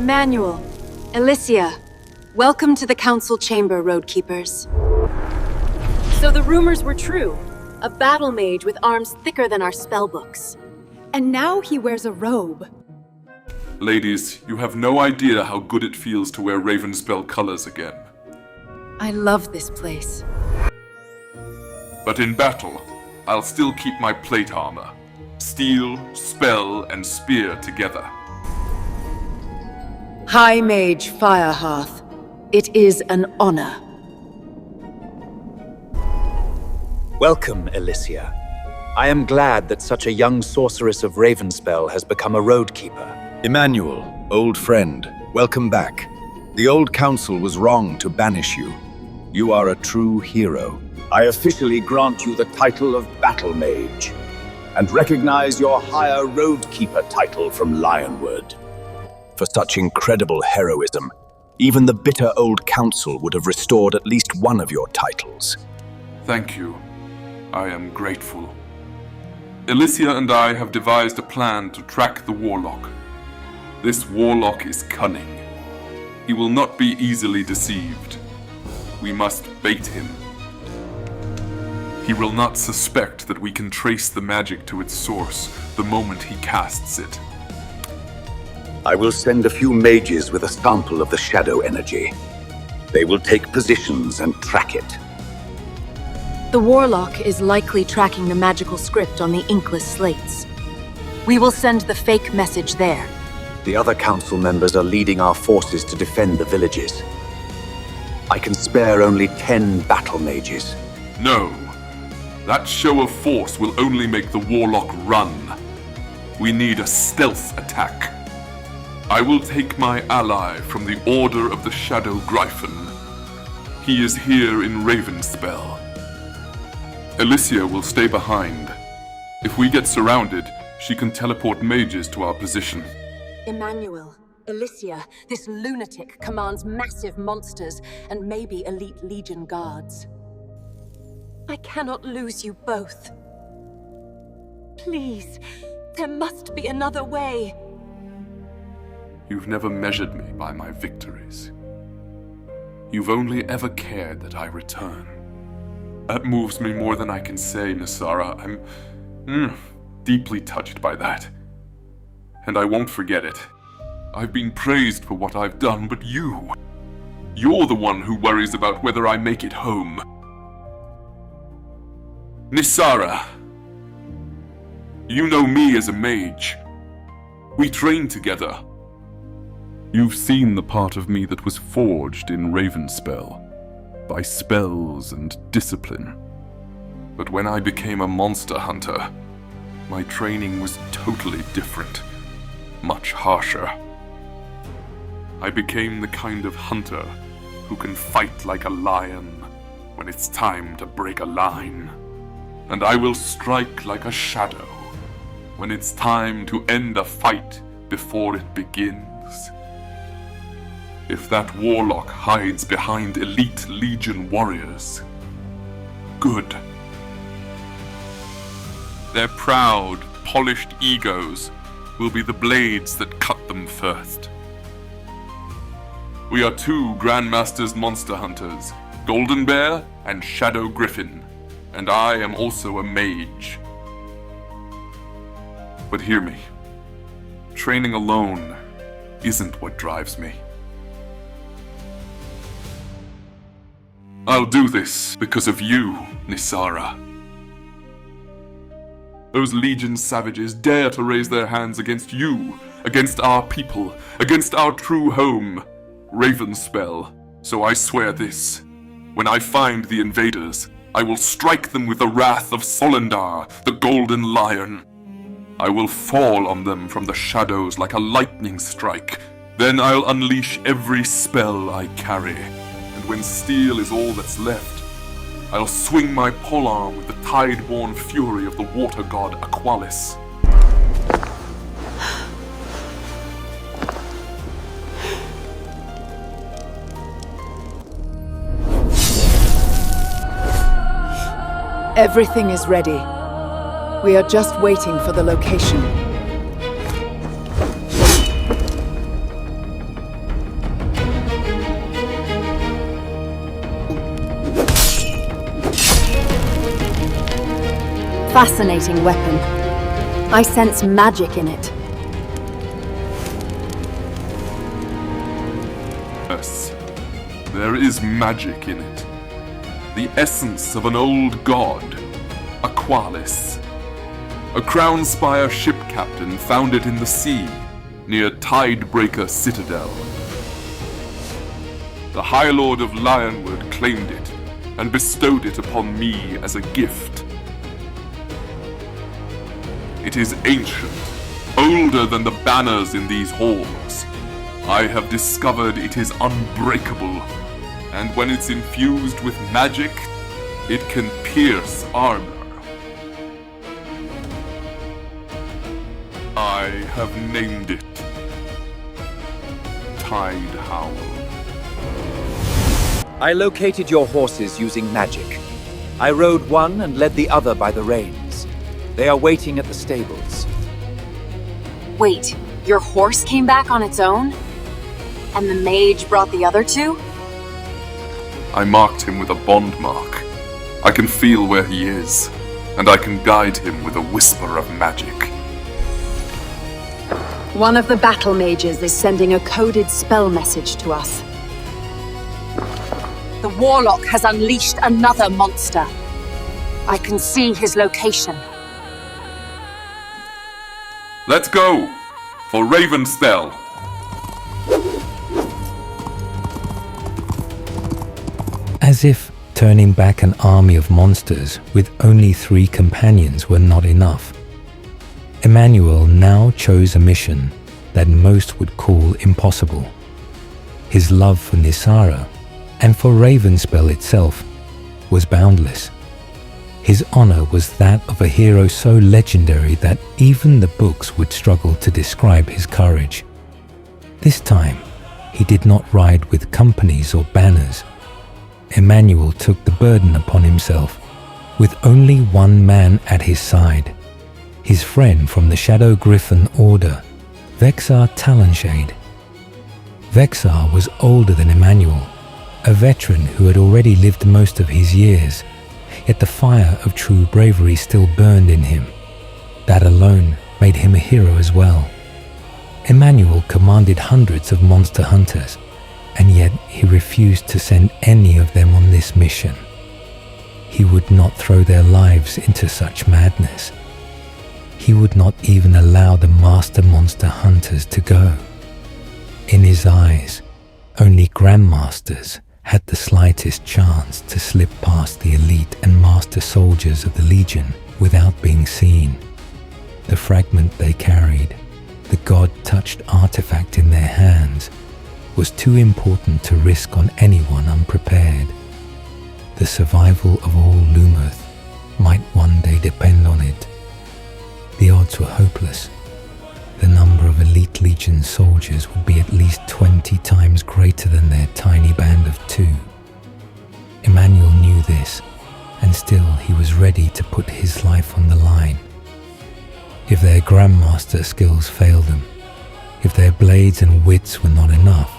Emanuel, Alicia, welcome to the Council Chamber, Roadkeepers. So the rumors were true. A battle mage with arms thicker than our spellbooks. And now he wears a robe. Ladies, you have no idea how good it feels to wear Ravenspell colors again. I love this place. But in battle, I'll still keep my plate armor. Steel, spell, and spear together. High Mage Firehearth, it is an honor. Welcome, Alicia. I am glad that such a young sorceress of Ravenspell has become a roadkeeper. Emanuel, old friend, welcome back. The old council was wrong to banish you. You are a true hero. I officially grant you the title of Battle Mage, and recognize your higher Roadkeeper title from Lionwood. For such incredible heroism, even the bitter old council would have restored at least one of your titles. Thank you. I am grateful. Alicia and I have devised a plan to track the Warlock. This Warlock is cunning. He will not be easily deceived. We must bait him. He will not suspect that we can trace the magic to its source the moment he casts it. I will send a few mages with a sample of the shadow energy. They will take positions and track it. The Warlock is likely tracking the magical script on the inkless slates. We will send the fake message there. The other council members are leading our forces to defend the villages. I can spare only 10 battle mages. No. That show of force will only make the Warlock run. We need a stealth attack. I will take my ally from the Order of the Shadow Gryphon. He is here in Ravenspell. Alicia will stay behind. If we get surrounded, she can teleport mages to our position. Emanuel, Alicia, this lunatic commands massive monsters and maybe elite Legion guards. I cannot lose you both. Please, there must be another way. You've never measured me by my victories. You've only ever cared that I return. That moves me more than I can say, Nisara. I'm deeply touched by that. And I won't forget it. I've been praised for what I've done, but you're the one who worries about whether I make it home. Nisara, you know me as a mage. We trained together. You've seen the part of me that was forged in Ravenspell by spells and discipline. But when I became a monster hunter, my training was totally different, much harsher. I became the kind of hunter who can fight like a lion when it's time to break a line. And I will strike like a shadow when it's time to end a fight before it begins. If that Warlock hides behind elite Legion warriors, good. Their proud, polished egos will be the blades that cut them first. We are two Grandmasters monster hunters, Golden Bear and Shadow Griffin, and I am also a mage. But hear me, training alone isn't what drives me. I'll do this because of you, Nisara. Those Legion savages dare to raise their hands against you, against our people, against our true home, Ravenspell. So I swear this. When I find the invaders, I will strike them with the wrath of Solendar, the Golden Lion. I will fall on them from the shadows like a lightning strike. Then I'll unleash every spell I carry. And when steel is all that's left, I'll swing my polearm with the tide-born fury of the water god Aqualis. Everything is ready. We are just waiting for the location. Fascinating weapon. I sense magic in it. Yes, there is magic in it. The essence of an old god, Aqualis. A Crownspire ship captain found it in the sea, near Tidebreaker Citadel. The High Lord of Lionwood claimed it, and bestowed it upon me as a gift. It is ancient, older than the banners in these halls. I have discovered it is unbreakable, and when it's infused with magic, it can pierce armor. I have named it Tide Howl. I located your horses using magic. I rode one and led the other by the reins. They are waiting at the stables. Wait, your horse came back on its own? And the mage brought the other two? I marked him with a bond mark. I can feel where he is, and I can guide him with a whisper of magic. One of the battle mages is sending a coded spell message to us. The Warlock has unleashed another monster. I can see his location. Let's go! For Ravenspell! As if turning back an army of monsters with only 3 companions were not enough, Emanuel now chose a mission that most would call impossible. His love for Nisara, and for Ravenspell itself, was boundless. His honor was that of a hero so legendary that even the books would struggle to describe his courage. This time, he did not ride with companies or banners. Emanuel took the burden upon himself, with only one man at his side, his friend from the Shadow Griffin Order, Vexar Talonshade. Vexar was older than Emanuel, a veteran who had already lived most of his years, yet the fire of true bravery still burned in him. That alone made him a hero as well. Emanuel commanded hundreds of monster hunters, and yet he refused to send any of them on this mission. He would not throw their lives into such madness. He would not even allow the master monster hunters to go. In his eyes, only grandmasters had the slightest chance to slip past the elite and master soldiers of the Legion without being seen. The fragment they carried, the god-touched artifact in their hands, was too important to risk on anyone unprepared. The survival of all Lumerth might one day depend on it. The odds were hopeless. The number of elite Legion soldiers would be at least 20 times greater than their tiny band of 2. Emanuel knew this, and still he was ready to put his life on the line. If their grandmaster skills failed them, if their blades and wits were not enough,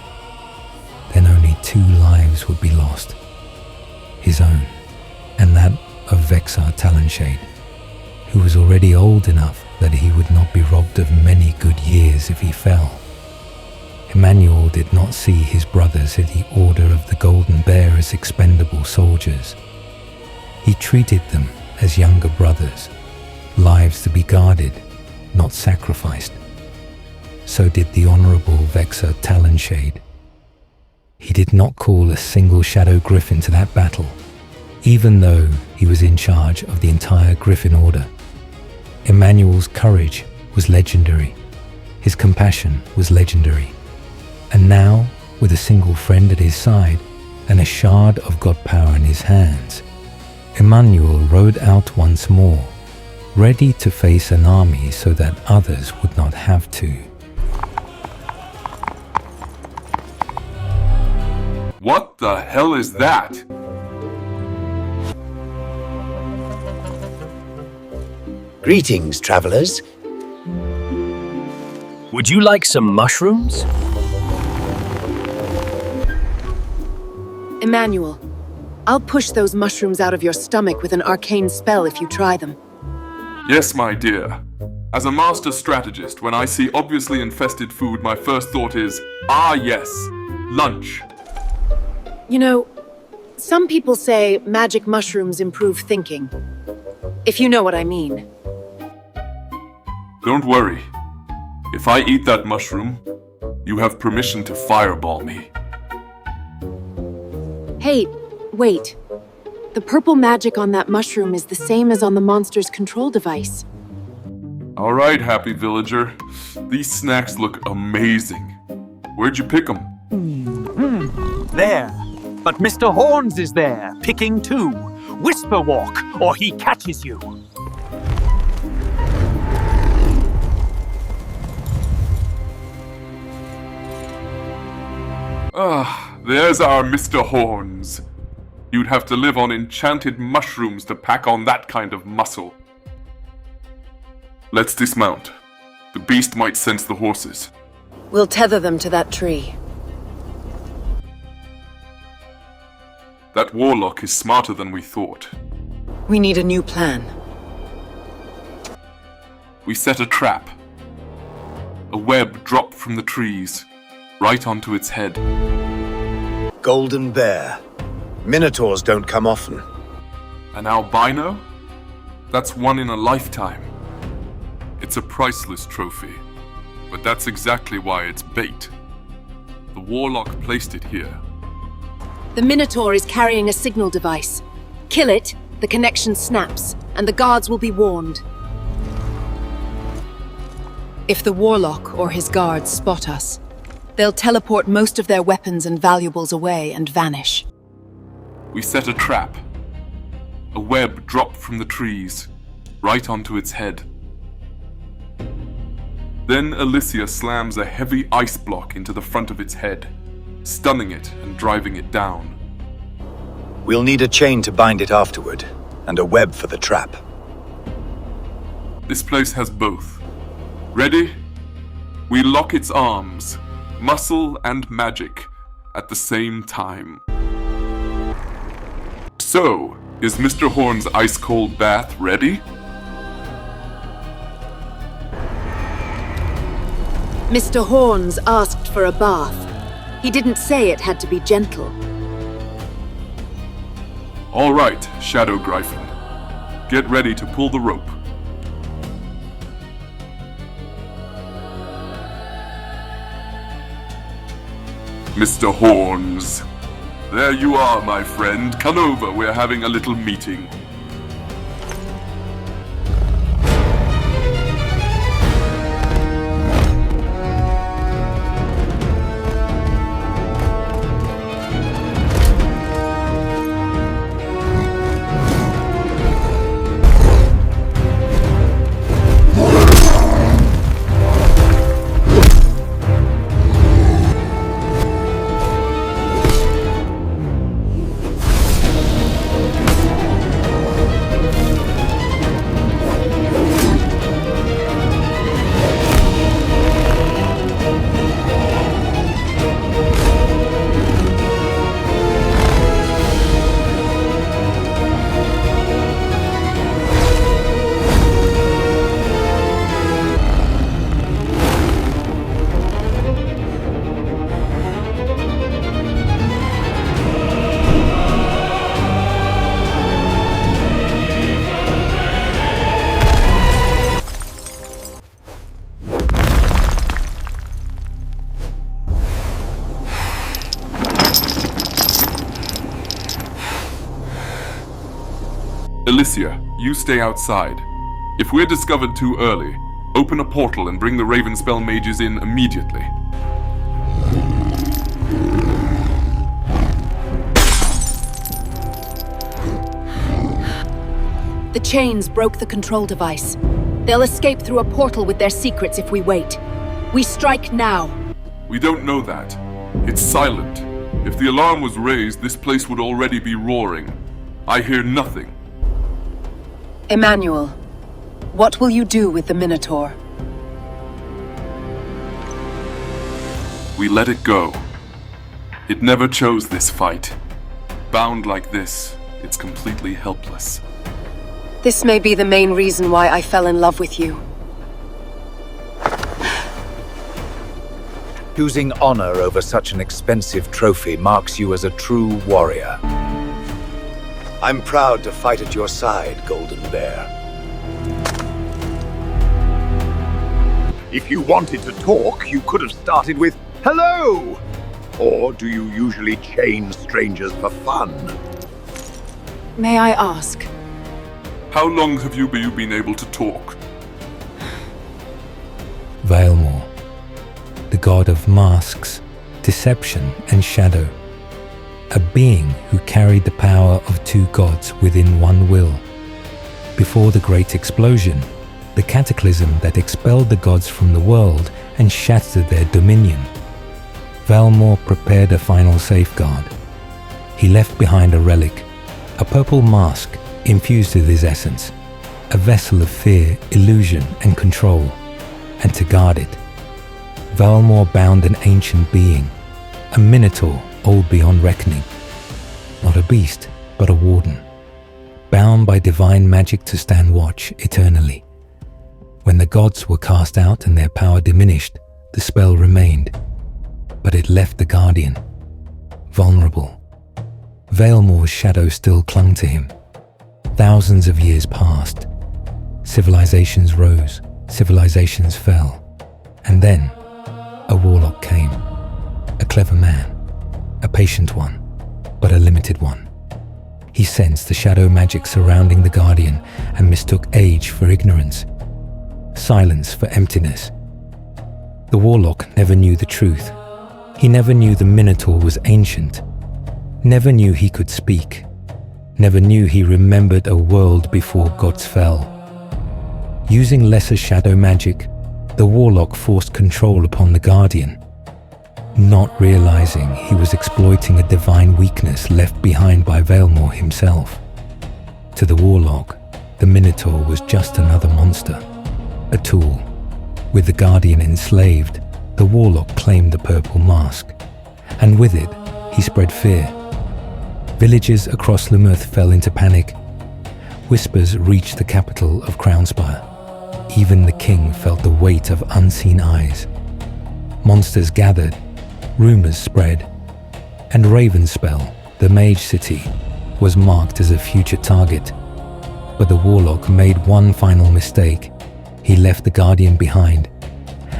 then only 2 lives would be lost. His own, and that of Vexar Talonshade, who was already old enough that he would not be robbed of many good years if he fell. Emanuel did not see his brothers in the Order of the Golden Bear as expendable soldiers. He treated them as younger brothers, lives to be guarded, not sacrificed. So did the Honorable Vexar Talonshade. He did not call a single Shadow Griffin to that battle, even though he was in charge of the entire Griffin Order. Emanuel's courage was legendary. His compassion was legendary. And now, with a single friend at his side and a shard of god power in his hands, Emanuel rode out once more, ready to face an army so that others would not have to. What the hell is that? Greetings, travelers. Would you like some mushrooms? Emanuel, I'll push those mushrooms out of your stomach with an arcane spell if you try them. Yes, my dear. As a master strategist, when I see obviously infested food, my first thought is, ah yes, lunch. You know, some people say magic mushrooms improve thinking. If you know what I mean. Don't worry. If I eat that mushroom, you have permission to fireball me. Hey, wait. The purple magic on that mushroom is the same as on the monster's control device. All right, happy villager. These snacks look amazing. Where'd you pick them? There. But Mr. Horns is there, picking too. Whisper walk, or he catches you. There's our Mr. Horns. You'd have to live on enchanted mushrooms to pack on that kind of muscle. Let's dismount. The beast might sense the horses. We'll tether them to that tree. That warlock is smarter than we thought. We need a new plan. We set a trap. A web dropped from the trees, right onto its head. Golden bear. Minotaurs don't come often. An albino? That's one in a lifetime. It's a priceless trophy, but that's exactly why it's bait. The warlock placed it here. The Minotaur is carrying a signal device. Kill it, the connection snaps, and the guards will be warned. If the Warlock or his guards spot us, they'll teleport most of their weapons and valuables away and vanish. We set a trap. A web dropped from the trees, right onto its head. Then Alicia slams a heavy ice block into the front of its head, stunning it and driving it down. We'll need a chain to bind it afterward, and a web for the trap. This place has both. Ready? We lock its arms, muscle and magic, at the same time. So, is Mr. Horn's ice-cold bath ready? Mr. Horns asked for a bath. He didn't say it had to be gentle. All right, Shadow Gryphon. Get ready to pull the rope. Mr. Horns. There you are, my friend. Come over, we're having a little meeting. Alicia, you stay outside. If we're discovered too early, open a portal and bring the Ravenspell mages in immediately. The chains broke the control device. They'll escape through a portal with their secrets if we wait. We strike now. We don't know that. It's silent. If the alarm was raised, this place would already be roaring. I hear nothing. Emanuel, what will you do with the Minotaur? We let it go. It never chose this fight. Bound like this, it's completely helpless. This may be the main reason why I fell in love with you. Choosing honor over such an expensive trophy marks you as a true warrior. I'm proud to fight at your side, Golden Bear. If you wanted to talk, you could have started with, "Hello!" Or do you usually chain strangers for fun? May I ask? How long have you been able to talk? Valemore, the god of masks, deception, and shadow. A being who carried the power of two gods within one will. Before the Great Explosion, the cataclysm that expelled the gods from the world and shattered their dominion, Valemore prepared a final safeguard. He left behind a relic, a purple mask infused with his essence, a vessel of fear, illusion, and control. And to guard it, Valemore bound an ancient being, a minotaur old beyond reckoning. Not a beast, but a warden, bound by divine magic to stand watch eternally. When the gods were cast out and their power diminished, the spell remained, but it left the guardian vulnerable. Valemore's shadow still clung to him. Thousands of years passed. Civilizations rose, civilizations fell, and then a warlock came. A clever man, a patient one, but a limited one. He sensed the shadow magic surrounding the Guardian and mistook age for ignorance, silence for emptiness. The Warlock never knew the truth. He never knew the Minotaur was ancient, never knew he could speak, never knew he remembered a world before gods fell. Using lesser shadow magic, the Warlock forced control upon the Guardian, not realizing he was exploiting a divine weakness left behind by Valemore himself. To the Warlock, the Minotaur was just another monster, a tool. With the Guardian enslaved, the Warlock claimed the purple mask, and with it, he spread fear. Villages across Lumerth fell into panic. Whispers reached the capital of Crownspire. Even the king felt the weight of unseen eyes. Monsters gathered, rumors spread, and Ravenspell, the mage city, was marked as a future target. But the Warlock made one final mistake. He left the Guardian behind,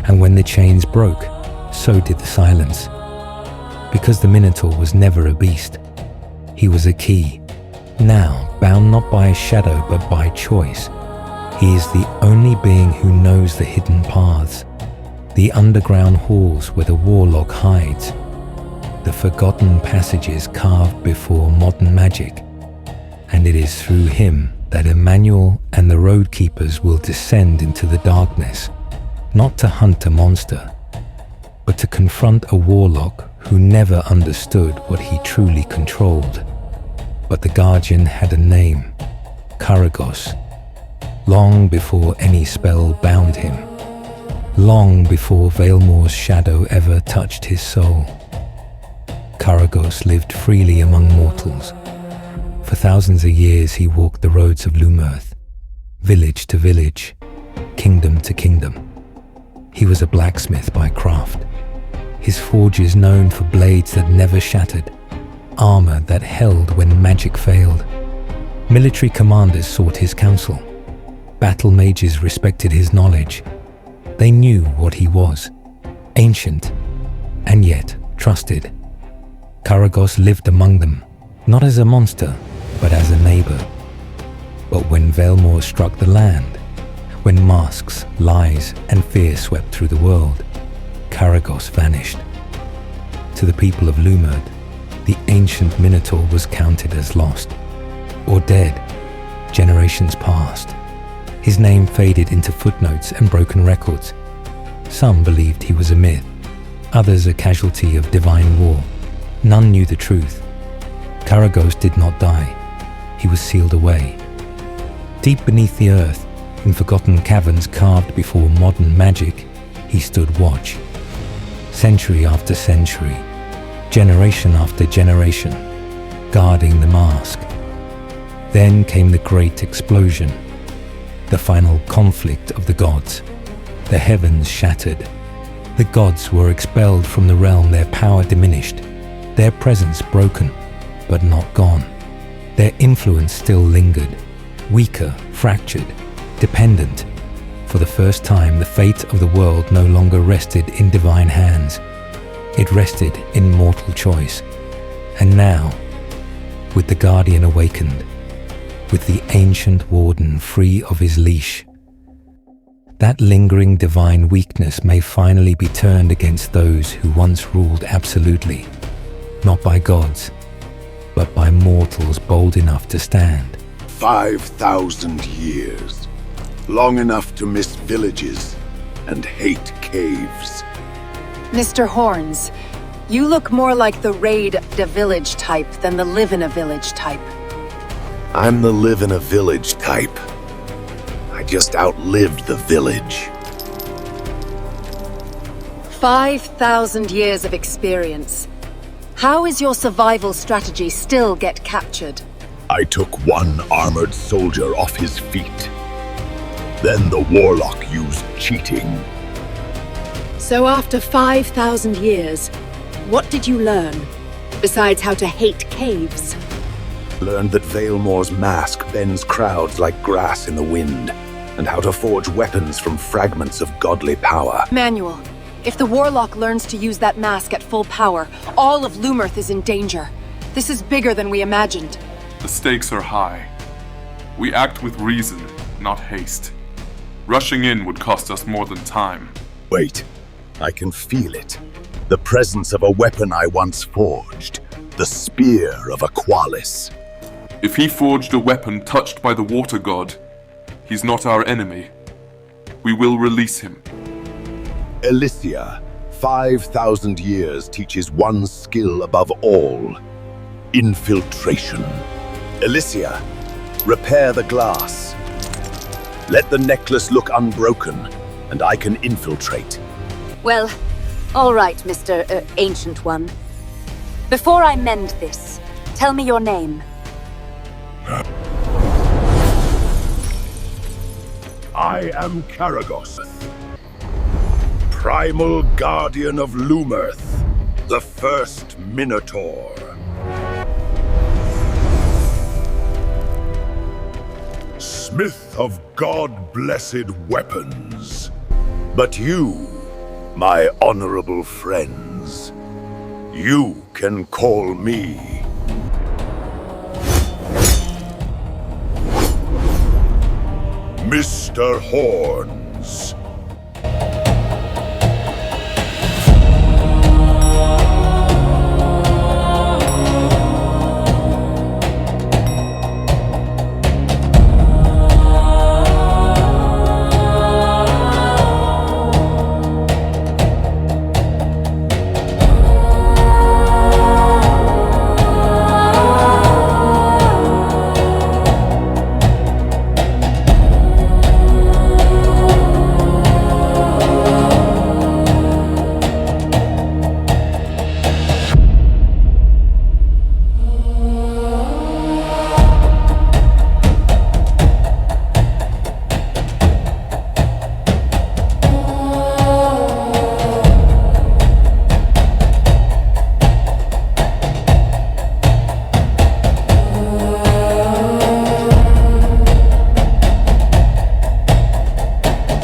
and when the chains broke, so did the silence. Because the Minotaur was never a beast, he was a key, now bound not by a shadow but by choice. He is the only being who knows the hidden paths, the underground halls where the Warlock hides, the forgotten passages carved before modern magic. And it is through him that Emanuel and the Road Keepers will descend into the darkness, not to hunt a monster, but to confront a Warlock who never understood what he truly controlled. But the Guardian had a name, Karagos, long before any spell bound him, long before Valemore's shadow ever touched his soul. Karagos lived freely among mortals. For thousands of years he walked the roads of Lumerth, village to village, kingdom to kingdom. He was a blacksmith by craft, his forges known for blades that never shattered, armor that held when magic failed. Military commanders sought his counsel. Battle mages respected his knowledge. They knew what he was, ancient, and yet trusted. Karagos lived among them, not as a monster, but as a neighbor. But when Valemore struck the land, when masks, lies, and fear swept through the world, Karagos vanished. To the people of Lumerth, the ancient Minotaur was counted as lost, or dead. Generations passed. His name faded into footnotes and broken records. Some believed he was a myth, others a casualty of divine war. None knew the truth. Karagos did not die. He was sealed away. Deep beneath the earth, in forgotten caverns carved before modern magic, he stood watch. Century after century, generation after generation, guarding the mask. Then came the great explosion, the final conflict of the gods. The heavens shattered. The gods were expelled from the realm, their power diminished, their presence broken, but not gone. Their influence still lingered, weaker, fractured, dependent. For the first time, the fate of the world no longer rested in divine hands. It rested in mortal choice. And now, with the Guardian awakened, with the ancient warden free of his leash, that lingering divine weakness may finally be turned against those who once ruled absolutely, not by gods, but by mortals bold enough to stand. 5,000 years. Long enough to miss villages and hate caves. Mr. Horns, you look more like the raid a village type than the live in a village type. I'm the live in a village type. I just outlived the village. 5,000 years of experience. How is your survival strategy still get captured? I took one armored soldier off his feet. Then the Warlock used cheating. So after 5,000 years, what did you learn? Besides how to hate caves? Learned that Vailmore's mask bends crowds like grass in the wind, and how to forge weapons from fragments of godly power. Emanuel, if the Warlock learns to use that mask at full power, all of Lumerth is in danger. This is bigger than we imagined. The stakes are high. We act with reason, not haste. Rushing in would cost us more than time. Wait, I can feel it. The presence of a weapon I once forged. The spear of Aqualis. If he forged a weapon touched by the water god, he's not our enemy. We will release him. Elysia, 5,000 years teaches one skill above all. Infiltration. Elysia, repair the glass. Let the necklace look unbroken, and I can infiltrate. Well, all right, Mr. Ancient One. Before I mend this, tell me your name. I am Karagos, primal guardian of Lumerth, the first Minotaur. Smith of God-blessed weapons. But you, my honorable friends, you can call me Mr. Horns.